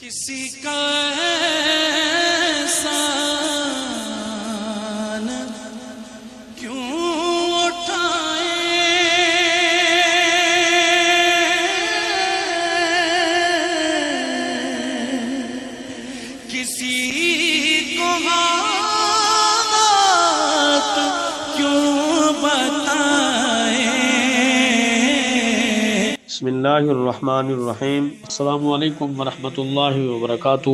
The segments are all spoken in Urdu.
کسی کا احسان کیوں اٹھائیں، کسی کو حالات کیوں بتائیں۔ بسم اللہ الرحمن الرحیم۔ السلام علیکم ورحمۃ اللہ وبرکاتہ۔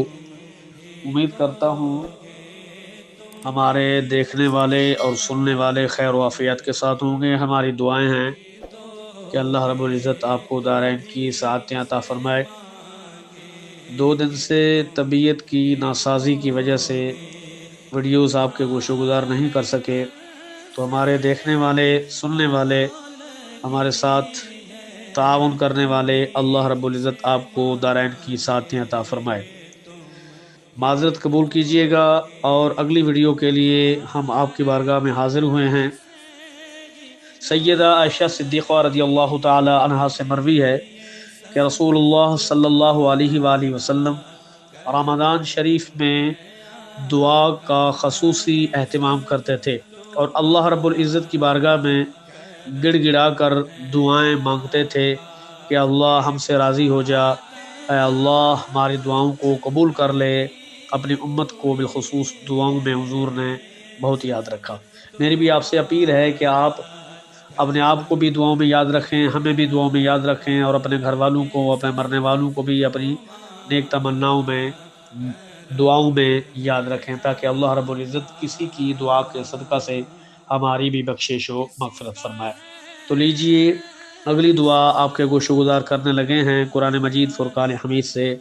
امید کرتا ہوں ہمارے دیکھنے والے اور سننے والے خیر و عافیت کے ساتھ ہوں گے۔ ہماری دعائیں ہیں کہ اللہ رب العزت آپ کو دارین کی سعادتیں عطا فرمائے۔ 2 دن سے طبیعت کی ناسازی کی وجہ سے ویڈیوز آپ کے گوش و گزار نہیں کر سکے، تو ہمارے دیکھنے والے سننے والے ہمارے ساتھ تعاون کرنے والے اللہ رب العزت آپ کو دارین کی سعادتیں عطا فرمائے۔ معذرت قبول کیجئے گا، اور اگلی ویڈیو کے لیے ہم آپ کی بارگاہ میں حاضر ہوئے ہیں۔ سیدہ عائشہ صدیقہ رضی اللہ تعالی عنہا سے مروی ہے کہ رسول اللہ صلی اللہ علیہ وآلہ وسلم رمضان شریف میں دعا کا خصوصی اہتمام کرتے تھے، اور اللہ رب العزت کی بارگاہ میں گڑ گڑا کر دعائیں مانگتے تھے کہ اللہ ہم سے راضی ہو جا، اے اللہ ہماری دعاؤں کو قبول کر لے۔ اپنی امت کو بالخصوص دعاؤں میں حضور نے بہت یاد رکھا۔ میری بھی آپ سے اپیل ہے کہ آپ اپنے آپ کو بھی دعاؤں میں یاد رکھیں، ہمیں بھی دعاؤں میں یاد رکھیں، اور اپنے گھر والوں کو، اپنے مرنے والوں کو بھی اپنی نیک تمناؤں میں دعاؤں میں یاد رکھیں، تاکہ اللہ رب العزت کسی کی دعا کے صدقہ سے ہماری بھی بخشش و مغفرت فرمائے۔ تو لیجئے اگلی دعا آپ کے گوش و گزار کرنے لگے ہیں قرآن مجید فرقان حمید سے۔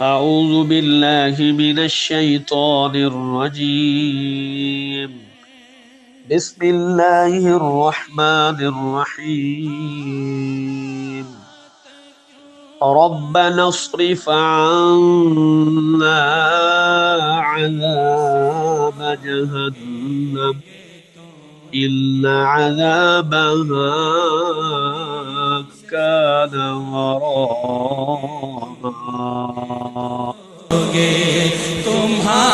اعوذ باللہ من الشیطان الرجیم، بسم اللہ الرحمن الرحیم۔ ربنا اصرف عنا عذاب جہنم إن عذابها كان غراما۔ تمہارا